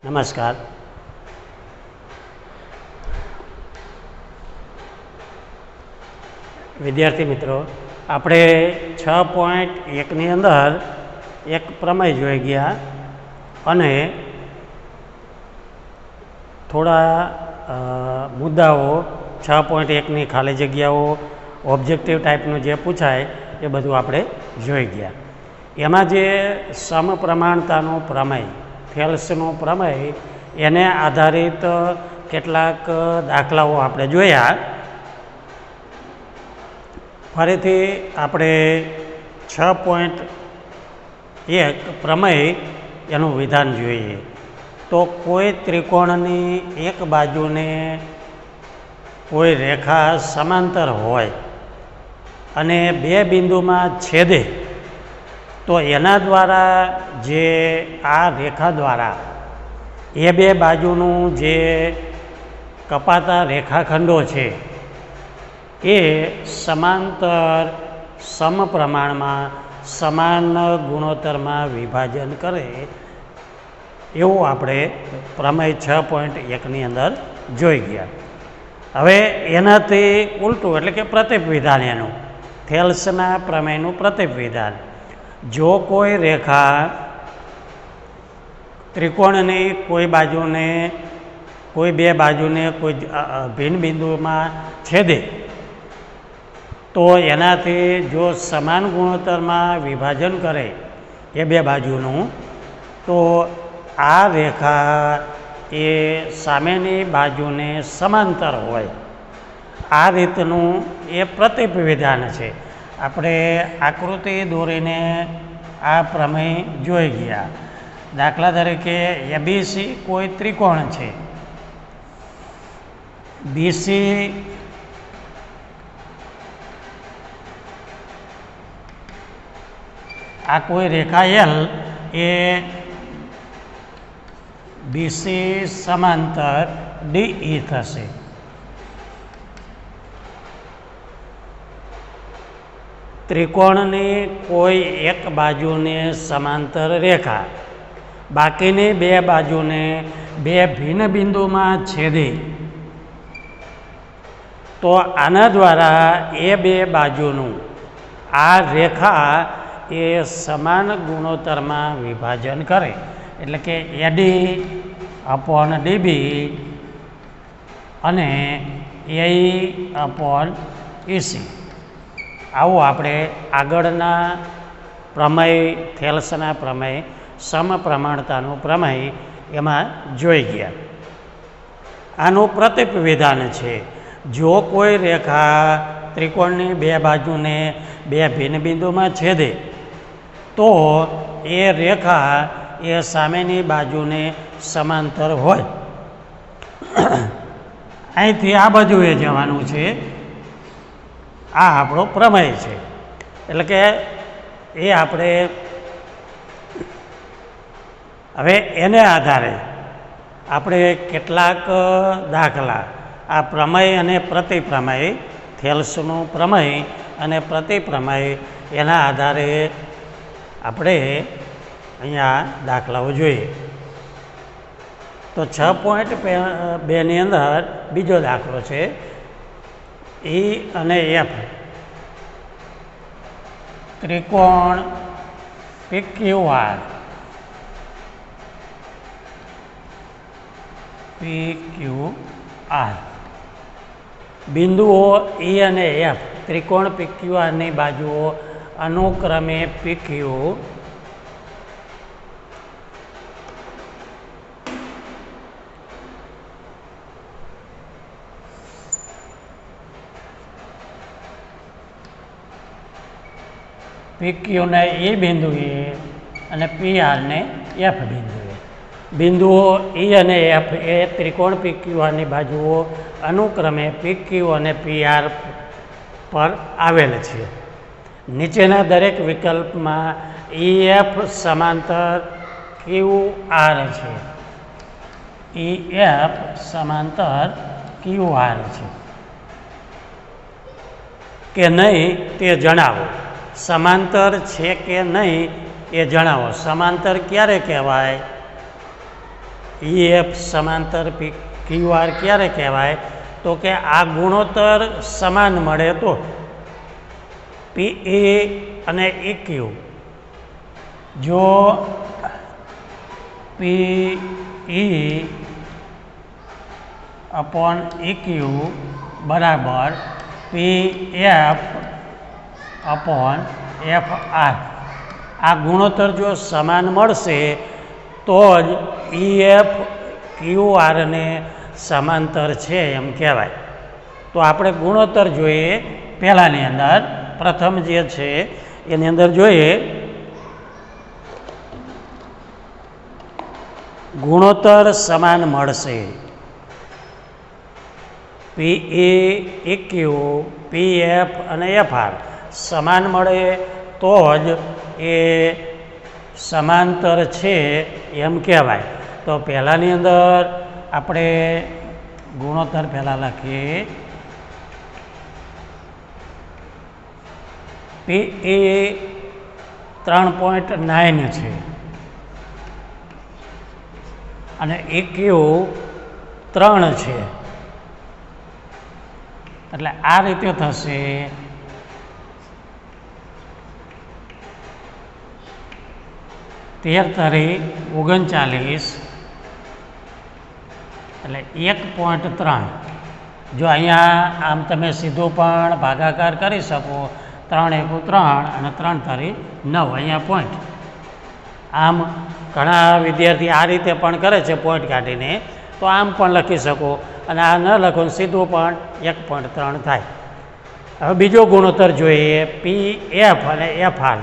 નમસ્કાર. વિદ્યાર્થી મિત્રો, આપણે 6.1ની અંદર એક પ્રમેય જોઈ ગયા અને થોડા મુદ્દાઓ 6.1ની ખાલી જગ્યાઓ ઓબ્જેક્ટિવ ટાઈપનું જે પૂછાય એ બધું આપણે જોઈ ગયા. એમાં જે સમપ્રમાણતાનો પ્રમેય, ફેલ્સનો પ્રમેય, એને આધારિત કેટલાક દાખલાઓ આપણે જોયા. ફરીથી આપણે 6.1 પ્રમેય એનું વિધાન જોઈએ. તો કોઈ ત્રિકોણની એક બાજુને કોઈ રેખા સમાંતર હોય અને બે બિંદુમાં છેદે તો એના દ્વારા જે આ રેખા દ્વારા એ બે બાજુનું જે કપાતા રેખાખંડો છે એ સમાંતર સમપ્રમાણમાં સમાન ગુણોત્તરમાં વિભાજન કરે એવું આપણે પ્રમેય 6.1ની અંદર જોઈ ગયા. હવે એનાથી ઉલટું એટલે કે પ્રતિપ વિધાન, એનું થેલ્સના પ્રમેયનું પ્રતિપ વિધાન. જો કોઈ રેખા ત્રિકોણની કોઈ બાજુને કોઈ બે બાજુને કોઈ ભિન્ન બિંદુમાં છેદે તો એનાથી જો સમાન ગુણોત્તરમાં વિભાજન કરે એ બે બાજુનું, તો આ રેખા એ સામેની બાજુને સમાંતર હોય. આ રીતનું એ પ્રતિપ વિધાન છે. આપણે આકૃતિ દોરીને આ પ્રમેય જોઈ ગયા. દાખલા તરીકે એબીસી કોઈ ત્રિકોણ છે. બીસી આ કોઈ રેખા એલ એ બીસી સમાંતર ડીઈ થશે. ત્રિકોણની કોઈ એક બાજુને સમાંતર રેખા બાકીની બે બાજુને બે ભિન્ન બિંદુમાં છેદે તો આના દ્વારા એ બે બાજુનું આ રેખા એ સમાન ગુણોત્તરમાં વિભાજન કરે. એટલે કે એડી અપોન ડીબી અને એઈ અપોન ઈસી. આવું આપણે આગળના પ્રમેય, થેલ્સના પ્રમેય, સમપ્રમાણતાનું પ્રમેય એમાં જોઈ ગયા. આનું પ્રતિપ વિધાન છે. જો કોઈ રેખા ત્રિકોણની બે બાજુને બે ભિન્ન બિંદુમાં છેદે તો એ રેખા એ સામેની બાજુને સમાંતર હોય. અહીંથી આ બાજુએ જવાનું છે. આ આપણો પ્રમેય છે. એટલે કે એ આપણે હવે એને આધારે આપણે કેટલાક દાખલા આ પ્રમેય અને પ્રતિપ્રમેય, થેલ્સનું પ્રમેય અને પ્રતિપ્રમેય, એના આધારે આપણે અહીંયા દાખલાઓ જોઈએ. તો 6.2ની અંદર બીજો દાખલો છે. ઈ અને એફ ત્રિકોણ PQR બિંદુઓ ઈ અને એફ ત્રિકોણ PQRની બાજુઓ અનુક્રમે PQ PQને એ બિંદુએ અને PR ને F બિંદુએ. બિંદુઓ ઈ અને એફ એ ત્રિકોણ PQRની બાજુઓ અનુક્રમે PQ અને PR પર આવેલ છે. નીચેના દરેક વિકલ્પમાં EF સમાંતર QR છે. EF સમાંતર QR છે કે નહીં તે જણાવો. સમાંતર છે કે નહીં એ જણાવો. સમાંતર ક્યારે કહેવાય? EF સમાંતર QR ક્યારે કહેવાય? તો કે આ ગુણોત્તર સમાન મળે તો PE અને EQ જો PE upon EQ બરાબર PF upon FR આ ગુણોત્તર જો સમાન મળશે તો જ EF QR ને સમાંતર છે એમ કહેવાય. તો આપણે ગુણોત્તર જોઈએ પહેલાંની અંદર, પ્રથમ જે છે એની અંદર જોઈએ ગુણોત્તર સમાન મળશે. PE, EQ, PF અને FR સમાન મળે તો જ એ સમાંતર છે એમ કહેવાય. તો પહેલાંની અંદર આપણે ગુણોત્તર પહેલાં લખીએ. PE 3.9 છે અને EQ 3 છે. એટલે આ રીતે થશે. તેર તરી 39 એટલે 1.3. જો અહીંયા આમ તમે સીધું પણ ભાગાકાર કરી શકો, 3 એકુ 3 અને 3 તરી 9, અહીંયા પોઈન્ટ. આમ ઘણા વિદ્યાર્થી આ રીતે પણ કરે છે પોઈન્ટ કાઢીને, તો આમ પણ લખી શકો અને આ ન લખો સીધું પણ 1.3 થાય. હવે બીજો ગુણોત્તર જોઈએ PF અને FR.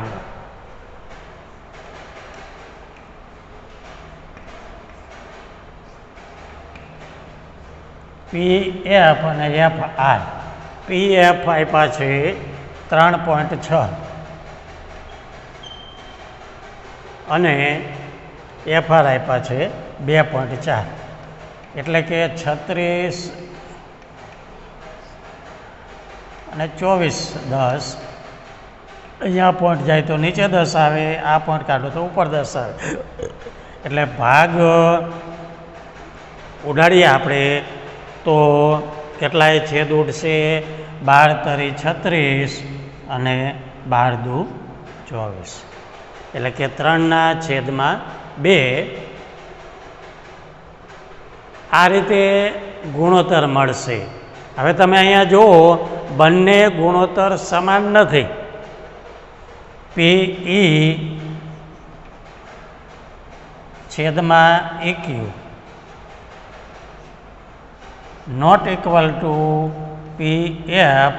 PF અને FR. PF આપ્યા છે 3.6 અને FR આપ્યા છે 2.4. એટલે કે 36 અને 24 10. અહીંયા પોઈન્ટ જાય તો નીચે 10 આવે, આ પોઈન્ટ કાઢો તો ઉપર 10 આવે. એટલે ભાગ ઉડાડીએ આપણે તો કેટલાય છેદ ઉડશે? 12 તરી 36 અને 12 દુ 24. એટલે કે 3/2. આ રીતે ગુણોત્તર મળશે. હવે તમે અહીંયા જુઓ બંને ગુણોત્તર સમાન નથી. PE છેદમાં EQ not equal to PF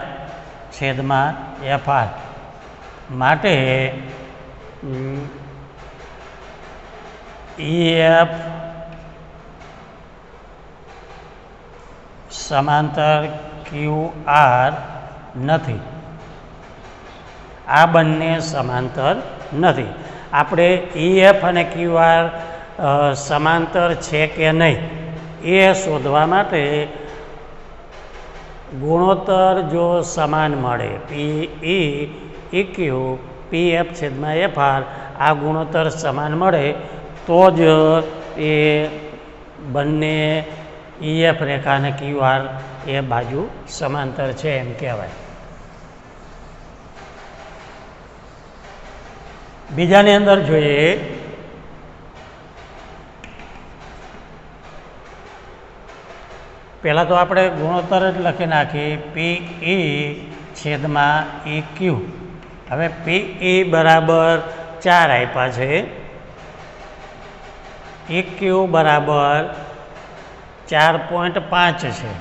છેદમાં FR. માટે EF સમાંતર QR નથી. આ બંને સમાંતર નથી. આપણે EF અને QR સમાંતર છે કે નહીં એ શોધવા માટે ગુણોત્તર જો સમાન મળે PE, EQ, PF છેદમાં FR આ ગુણોત્તર સમાન મળે તો જ એ બંને EF રેખા અને QR એ બાજુ સમાંતર છે એમ કહેવાય. બીજાની અંદર જોઈએ પહેલાં તો આપણે ગુણોત્તર જ લખી નાખીએ PE છેદમાં EQ. હવે PE બરાબર 4 આપ્યા છે, EQ બરાબર 4.5 છે.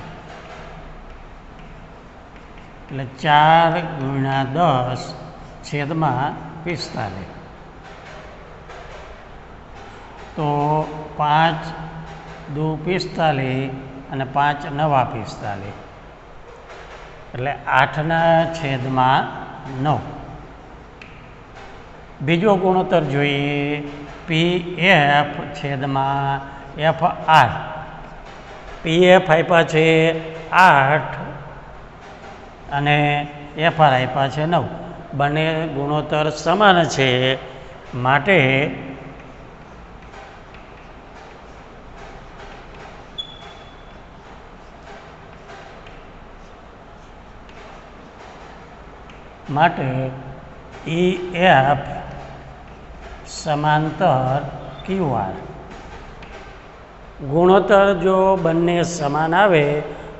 એટલે 4 × 10 છેદમાં 45. તો 5 દુ 45 અને 5 નવા 45. એટલે 8/9. બીજો ગુણોત્તર જોઈએ PF છેદમાં FR. PF આપ્યા છે 8 અને FR આપ્યા છે 9. બંને ગુણોત્તર સમાન છે માટે માટે EF સમાંતર QR. ગુણોત્તર જો બંને સમાન આવે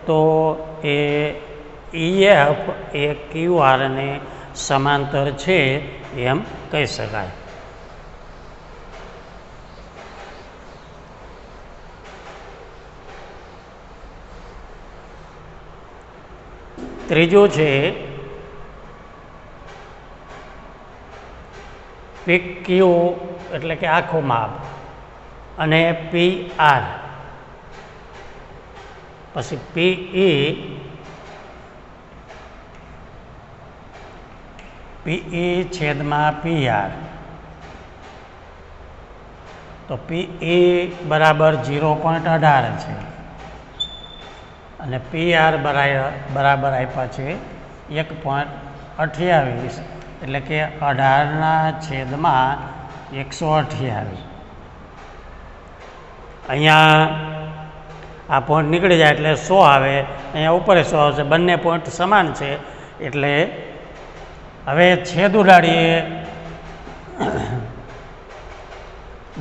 તો એ EF એ QR ને સમાંતર છે એમ કહી શકાય. ત્રીજું છે PQ એટલે કે આખું માપ અને PR પછી PE છેદમાં PR. તો PE બરાબર 0.18 છે અને PR બરાબર આપ્યા છે 1.28 એટલે કે 18 છેદમાં 128. અહીંયા આ પોઈન્ટ નીકળી જાય એટલે 100 આવે, અહીંયા ઉપર 100 આવશે. બંને પોઈન્ટ સમાન છે એટલે હવે છેદ ઉડાડીએ.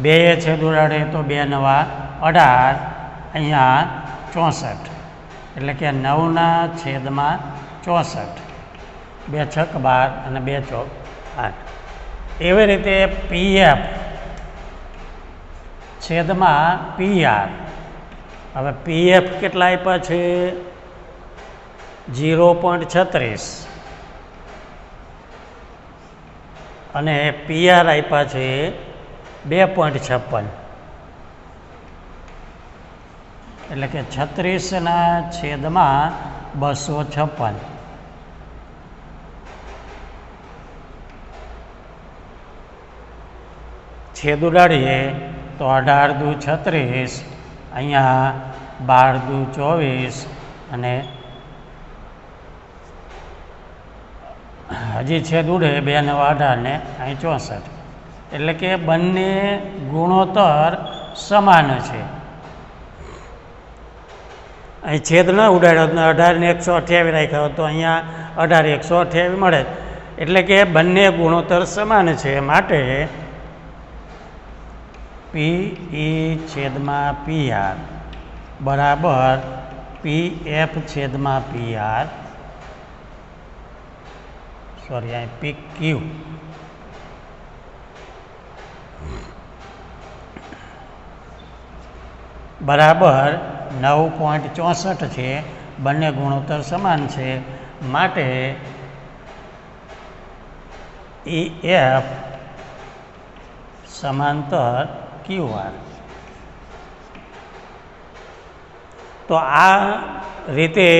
2 છેદ ઉડાડીએ તો 2 નવા 18, અહીંયા 64 એટલે કે 9 છેદમાં 64. 2 છક 12 અને 2 ચોક 8. એવી રીતે PF છેદમાં PR. હવે PF કેટલા આપ્યા છે? 0.36 અને PR આપ્યા છે 2.56 એટલે કે 36 છેદમાં 256. છેદ ઉડાડીએ તો 18 દુ 36, અહીંયા 12 દુ 24 અને હજી છેદ ઉડે 2 નવા 18 ને અહીં 64 એટલે કે બંને ગુણોત્તર સમાન છે. અહીં છેદ ન ઉડાડ્યો 18 ને 128 રાખ્યો તો અહીંયા 18 128 મળે એટલે કે બંને ગુણોત્તર સમાન છે. માટે PE છેદમાં PR બરાબર PF છેદમાં PR અહીં PQ બરાબર 9.64 છે. બંને ગુણોત્તર સમાન છે માટે EF સમાંતર QR. તો આ રીતે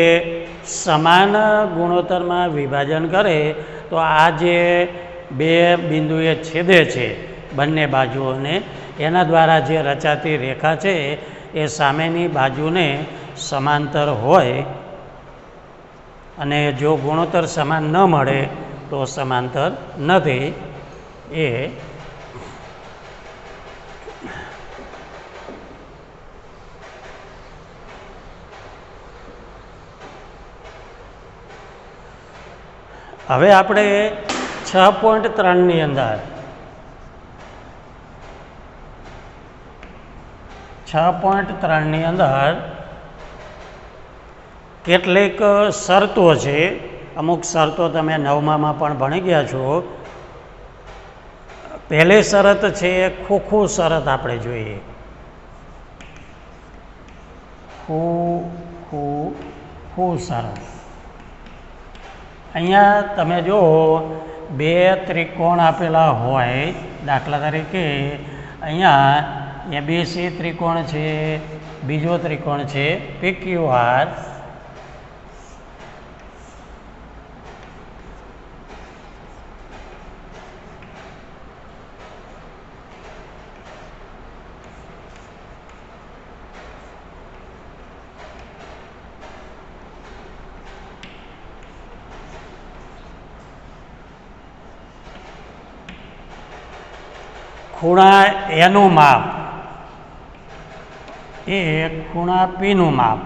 સમાન ગુણોત્તરમાં વિભાજન કરે તો આ જે બે બિંદુએ છેદે છે બંને બાજુઓને, એના દ્વારા જે રચાતી રેખા છે એ સામેની બાજુને સમાંતર હોય અને જો ગુણોત્તર સમાન ન મળે તો સમાંતર નથી. એ હવે આપણે 6.3ની અંદર 6.3ની અંદર કેટલીક શરતો છે. અમુક શરતો તમે 9મામાં પણ ભણી ગયા છો. પહેલી શરત છે ખોખું શરત. આપણે જોઈએ ખોખું શરત. અહીંયા તમે જો બે ત્રિકોણ આપેલા હોય, દાખલા તરીકે અહીંયા ABC ત્રિકોણ છે, બીજો ત્રિકોણ છે PQR. ખૂણા એનું માપ એ ખૂણા પીનું માપ,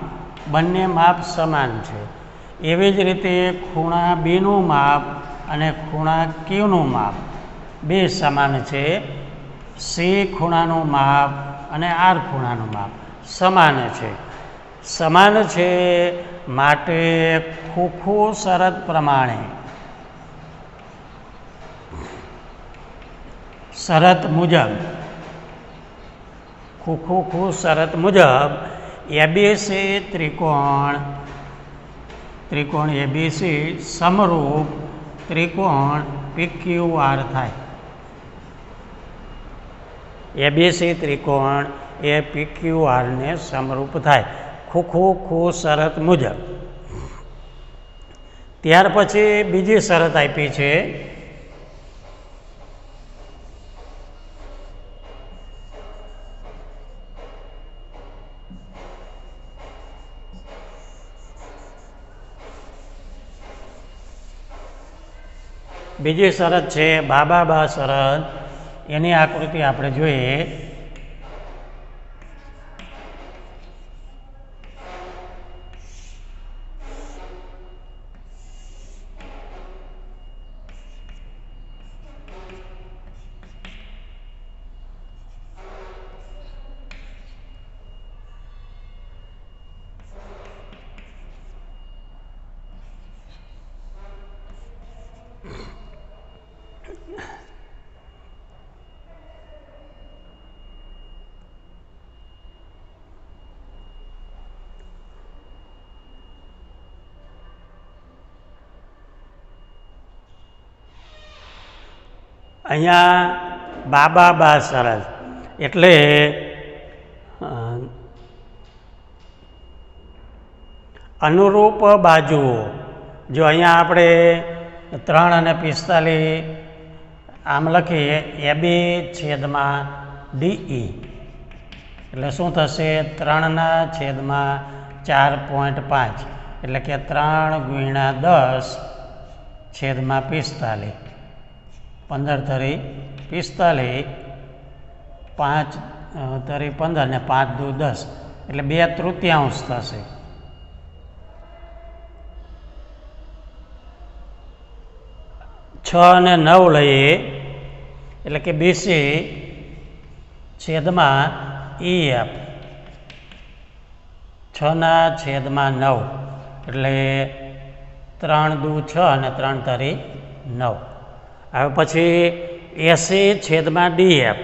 બંને માપ સમાન છે. એવી જ રીતે ખૂણા બીનું માપ અને ખૂણા ક્યુનું માપ બે સમાન છે. સી ખૂણાનું માપ અને આર ખૂણાનું માપ સમાન છે. સમાન છે માટે ખૂખું શરત પ્રમાણે શરત મુજબ ખૂખું શરત મુજબ એબીસી ત્રિકોણ એબીસી સમરૂપ ત્રિકોણ પીક્યુઆર થાય. એબીસી ત્રિકોણ એ પીક્યુઆરને સમરૂપ થાય ખૂખું શરત મુજબ. ત્યાર પછી બીજી શરત આપી છે બીજી શરત છે બાબા શરત. એની આકૃતિ આપણે જોઈએ. અહીંયા બાબા શરત એટલે અનુરૂપ બાજુઓ. જો અહીંયા આપણે 3 અને 45 આમ લખીએ AB/DE એટલે શું થશે 3/4.5 એટલે કે 3×10/45 15 તરી 45 5 તરી 15 ને 5 દુ 10 એટલે 2/3 થશે. છ અને 9 લઈએ એટલે કે BC/EF 6/9 એટલે 3 દુ 6 અને 3 તરી 9. હવે પછી AC/DF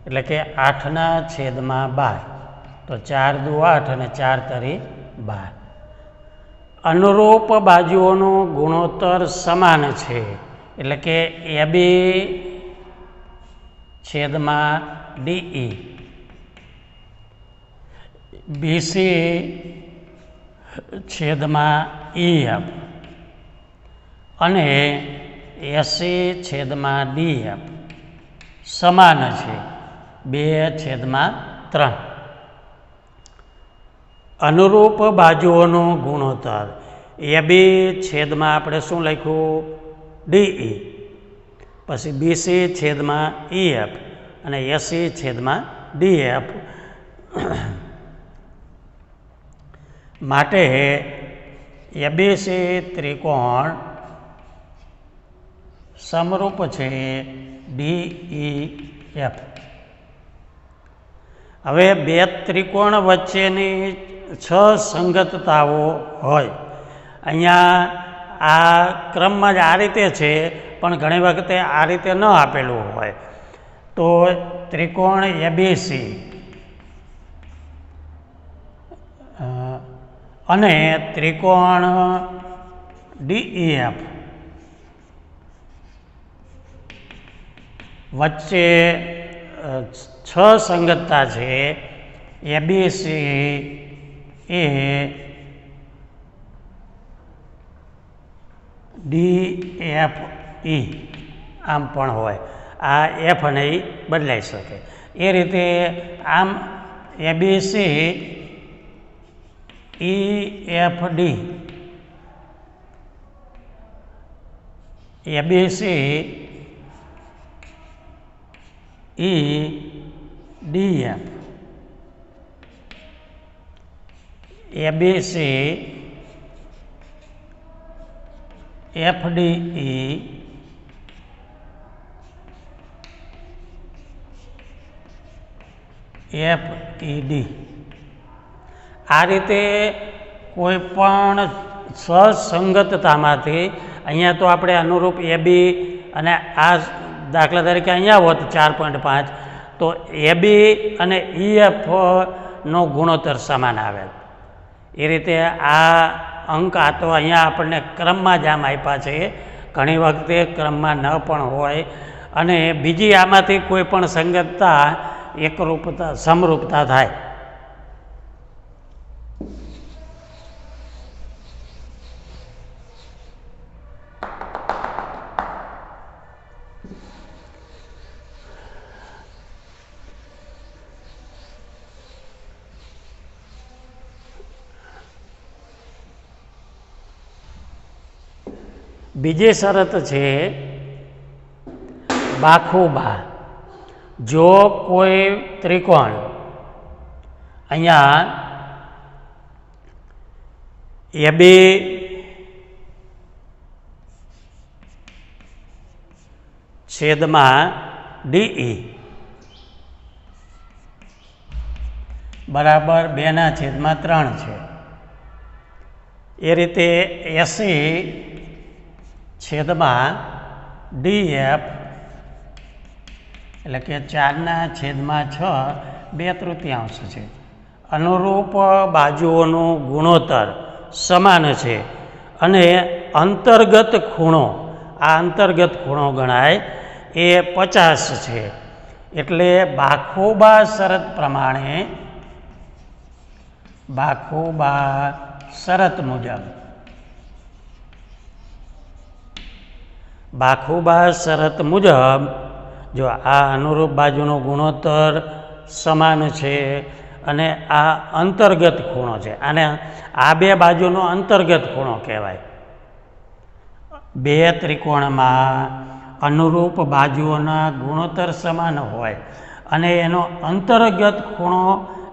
એટલે કે 8/12 તો 4 દુ 8 અને 4 તરી 12. અનુરૂપ બાજુઓનો ગુણોત્તર સમાન છે એટલે કે AB/DE BC/EF અને AC/DF સમાન છે 2/3. અનુરૂપ બાજુઓનો ગુણોત્તર AB આપણે શું લખ્યું DE પછી BC/EF અને AC/DF માટે ABC ત્રિકોણ સમરૂપ છે DEF. હવે બે ત્રિકોણ વચ્ચેની 6 સંગતતાઓ હોય. અહીંયા આ ક્રમમાં જ આ રીતે છે પણ ઘણી વખતે આ રીતે ન આપેલું હોય તો ત્રિકોણ ABC અને ત્રિકોણ DEF વચ્ચે 6 સંગતતા છે. ABC એ DFE આમ પણ હોય. આ F અને E બદલાઈ શકે એ રીતે આમ ABC EFD ABC EDF ABC FDE FED આ રીતે કોઈ પણ સસંગતતામાંથી અહીંયા તો આપણે અનુરૂપ એબી અને આ દાખલા તરીકે અહીંયા હોત 4.5 તો એબી અને ઈએફનો ગુણોત્તર સમાન આવે એ રીતે આ અંક આ તો અહીંયા આપણને ક્રમમાં જ આમ આપ્યા છે, ઘણી વખતે ક્રમમાં ન પણ હોય અને બીજી આમાંથી કોઈ પણ સંગતતા એકરૂપતા સમરૂપતા થાય. બીજી શરત છે બાખુબા. જો કોઈ ત્રિકોણ અહીંયા એબી છેદમાં ડીઈ બરાબર 2/3 છે, એ રીતે 80/ડીએફ એટલે કે 4/6 2/3 છે. અનુરૂપ બાજુઓનું ગુણોત્તર સમાન છે અને અંતર્ગત ખૂણો, આ અંતર્ગત ખૂણો ગણાય એ 50 છે. એટલે બાખુબા શરત પ્રમાણે, બાખુબા શરત મુજબ, બાખુબા શરત મુજબ જો આ અનુરૂપ બાજુનો ગુણોત્તર સમાન છે અને આ અંતર્ગત ખૂણો છે, અને આ બે બાજુનો અંતર્ગત ખૂણો કહેવાય. બે ત્રિકોણમાં અનુરૂપ બાજુઓના ગુણોત્તર સમાન હોય અને એનો અંતર્ગત ખૂણો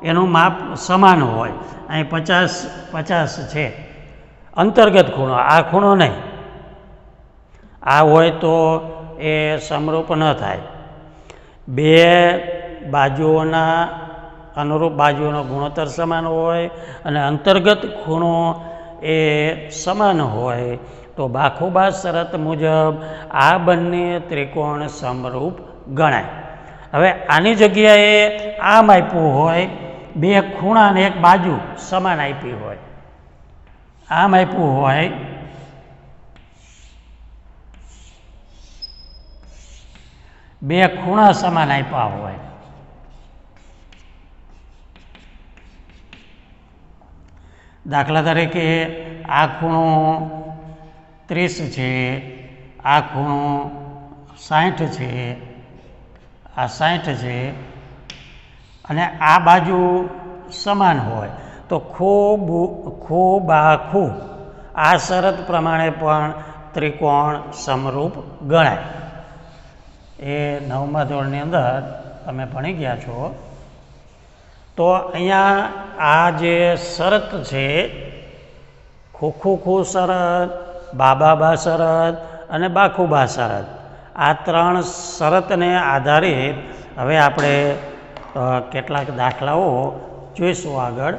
એનું માપ સમાન હોય. અહીં 50 છે અંતર્ગત ખૂણો, આ ખૂણો નહીં. આ હોય તો એ સમરૂપ ન થાય. બે બાજુઓના અનુરૂપ બાજુઓનો ગુણોત્તર સમાન હોય અને અંતર્ગત ખૂણો એ સમાન હોય તો બાખુબા શરત મુજબ આ બંને ત્રિકોણ સમરૂપ ગણાય. હવે આની જગ્યાએ આમ આપ્યું હોય, બે ખૂણા અને એક બાજુ સમાન આપી હોય, આમ આપ્યું હોય બે ખૂણા સમાન આપ્યા હોય, દાખલા તરીકે આ ખૂણો 30 છે, આ ખૂણો 60 છે, આ 60 છે અને આ બાજુ સમાન હોય તો ખૂબાખૂ આ શરત પ્રમાણે પણ ત્રિકોણ સમરૂપ ગણાય. એ 9મા ધોરણની અંદર તમે ભણી ગયા છો. તો અહીંયા આ જે શરત છે, ખૂ શરત, બાબા શરત અને બાખુબા શરત, આ 3 શરતને આધારિત હવે આપણે કેટલાક દાખલાઓ જોઈશું આગળ.